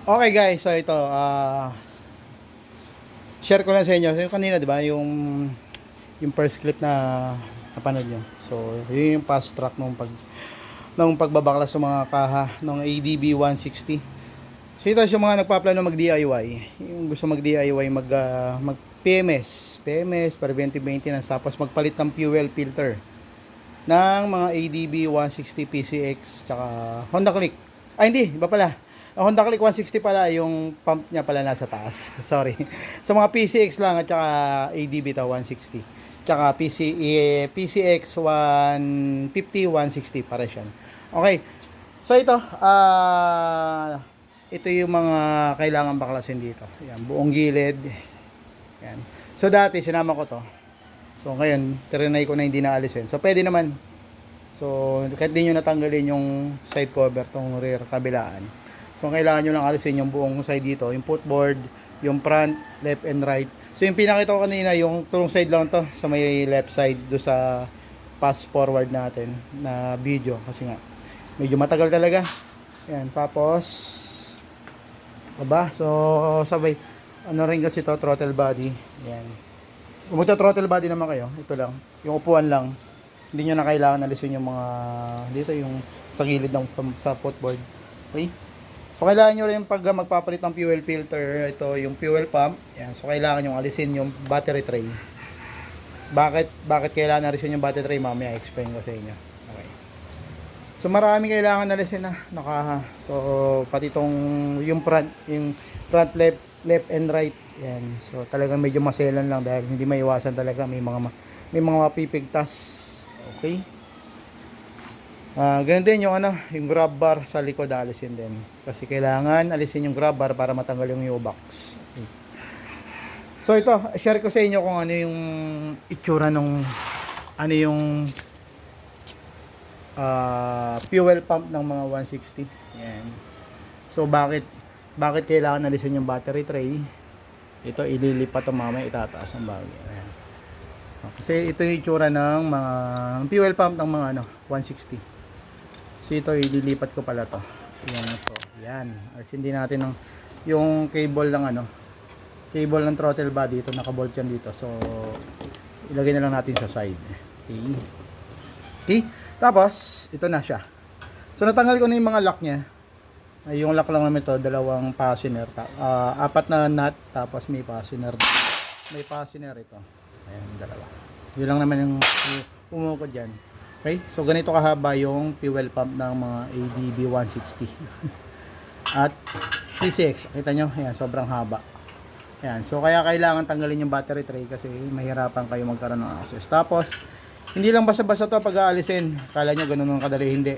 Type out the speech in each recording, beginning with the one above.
Okay guys, so ito, share ko lang sa inyo. So yung kanina, di ba, yung first clip na napanood nyo. So, yun yung fast track nung pagbabaklas ng mga kaha ng ADB 160. So ito yung mga nagpaplano mag DIY. Yung gusto mag DIY, mag PMS, preventive maintenance, tapos magpalit ng fuel filter ng mga ADB 160 PCX tsaka Honda Click. Ay hindi, iba pala. Ang Honda Click 160 pala, yung pump niya pala nasa taas. Sorry. Sa mga PCX lang at tsaka ADB to 160. Tsaka PCX 150, 160 para siya. Okay. So ito yung mga kailangan baklasin dito. Yan, buong gilid. Yan. So dati sinama ko to. So ngayon, trinay ko na hindi naalisin. So pwede naman. So kahit di nyo natanggalin yung side cover, tong rear kabilaan. So kailangan nyo lang alisin yung buong side dito, yung footboard, yung front, left and right. So yung pinakita ko kanina, yung tulong side lang to sa may left side do sa pass forward natin na video kasi nga medyo matagal talaga. Yan, tapos aba, so sabay ano rin kasi to, throttle body. Yan. Kung magta-throttle body naman kayo, ito lang, yung upuan lang. Hindi nyo na kailangan alisin yung mga dito, yung sa gilid ng sa footboard. Okay? So kailangan nyo rin pag magpapalit ng fuel filter, ito yung fuel pump. Yan. So kailangan nyo alisin yung battery tray. Bakit kailangan alisin yung battery tray? Mamaya explain ko sa inyo. Okay. So marami kailangan alisin na nakaha. So pati tong yung front left and right. Yan. So talagang medyo maselan lang dahil hindi maiwasan talaga may mga mapipigtas. Okay? Ganun din yung yung grab bar sa likod, alisin din. Kasi kailangan alisin yung grab bar para matanggal yung U-box. Okay. So ito, share ko sa inyo kung ano yung itsura ng yung fuel pump ng mga 160. Yan. So bakit kailangan alisin yung battery tray? Ito ililipat to mamaya, itataas ang bagay. Ayan. Kasi ito yung itsura ng mga fuel pump ng mga 160. So ito ililipat ko pala to. Yan ito. Yan. Alisin din natin yung cable ng cable ng throttle body. Ito nakabolt yan dito. So ilagay na lang natin sa side. Okay. Okay. Tapos ito na siya. So natanggal ko na yung mga lock niya. Yung lock lang naman ito, dalawang fastener, apat na nut, tapos may fastener ito. Ayan, dalawa. Yun lang naman yung umukod dyan. Okay, so ganito kahaba yung fuel pump ng mga ADB 160 at PCX, kita nyo, ayan, sobrang haba. Ayan, so kaya kailangan tanggalin yung battery tray kasi mahirapan kayo magkaroon ng access. Tapos hindi lang basta-basta to pag aalisin, kala nyo ganun ang kadali, hindi.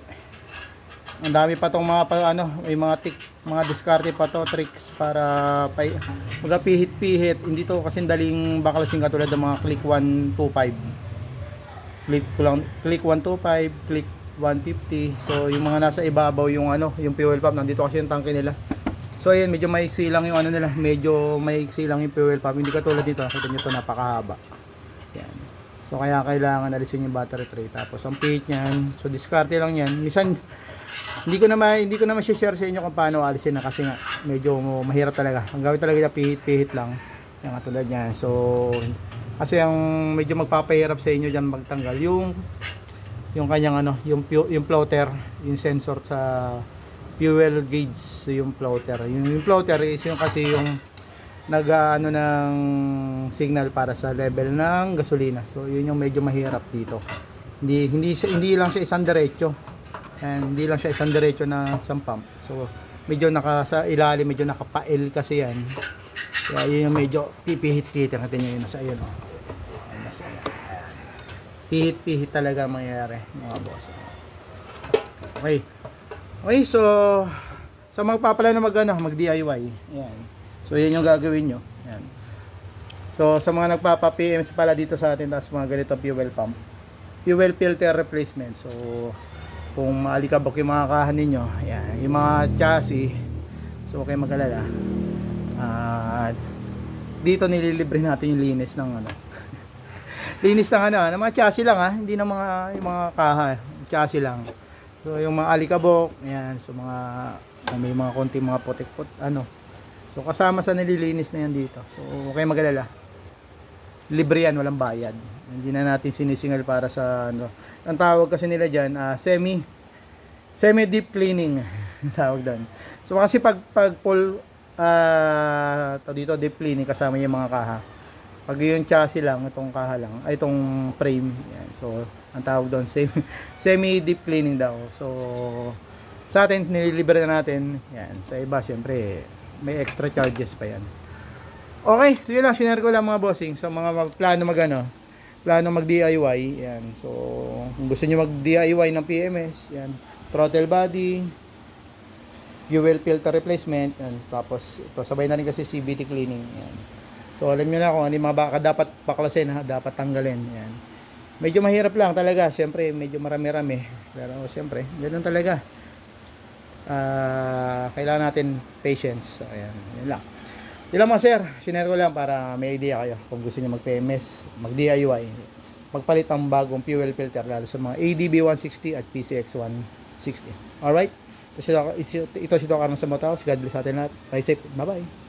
Ang dami pa tong may mga diskarte pa to, tricks para magapihit-pihit. Hindi to kasi daling baklasin katulad ng mga click 125. Click 125, click 150. So yung mga nasa ibabaw yung yung fuel pump, nandito kasi yung tangke nila. So ayan, medyo maiksi lang yung nila, medyo maiksi lang yung fuel pump. Hindi katulad dito, kita niyo to, napakahaba. Yan. So kaya kailangan alisin yung battery tray. Tapos ang pihit niyan, so diskarte lang yan. Minsan hindi ko naman share sa inyo kung paano alisin na kasi nga medyo mahirap talaga. Ang gawin talaga pihit-pihit lang. Yung katulad niyan. So kasi ang medyo magpapahirap sa inyo diyan magtanggal yung kanyang yung floater, yung sensor sa fuel gauge, yung floater. Yung floater is yung kasi yung ng signal para sa level ng gasolina. So yun yung medyo mahirap dito. Hindi lang siya isang diretso. And hindi lang siya isang diretso na isang pump. So medyo sa ilalim, medyo nakapail kasi yan. Kaya yun yung medyo pipihit-pihit. Natin nyo yun nasa ayun. Nasa ayun. Pihit-pihit talaga mangyayari mga boss. Okay. Okay, so sa magpapala na mag DIY. Ayan. So yan yung gagawin nyo. Ayan. So sa mga nagpapa-PMs pala dito sa atin, tapos mga ganito fuel pump, fuel filter replacement. So kung maalikabok yung mga kahan ninyo, ayan, yung mga chassis, so okay mag-alala. Dito nililibre natin yung linis ng linis ng mga chassis lang, hindi ng yung mga kaha, chassis lang. So yung mga alikabok, ayan, so mga Kung may mga konti mga putik-put, ano. So, kasama sa nililinis na yan dito. So, huwag kayong magalala. Libre yan, walang bayad. Hindi na natin sinisingal para sa, ano. Ang tawag kasi nila dyan, semi deep cleaning. Tawag doon. So, kasi pag full, dito deep cleaning, kasama yung mga kaha. Pag yung chassis lang, itong kaha lang, ay itong frame. Yan. So, ang tawag doon, semi deep cleaning daw. So, sa atin, nililibre na natin. Yan. Sa iba, syempre, may extra charges pa yan. Okay, so yun lang, share ko lang mga bossing. Sa mga plano mag DIY, yan. So, kung gusto niyo mag DIY ng PMS, yan. Throttle body, fuel filter replacement, yan. Tapos, ito, sabay na rin kasi CVT cleaning, yan. So, alam niyo na kung ano yung mga baka dapat baklasin, dapat tanggalin, yan. Medyo mahirap lang talaga, syempre, medyo marami-rami. Pero, syempre, ganoon talaga. Kailangan natin patience. So, ayan, yun lang. Yun lang mga sir, sinare ko lang para may idea kayo kung gusto niyo mag-PMS, mag-DIY, magpalit ng bagong fuel filter lalo sa mga ADB 160 at PCX 160. Alright? Ito si Doc Arnold sa Motaos. God bless sa atin lahat. Bye safe. Bye-bye.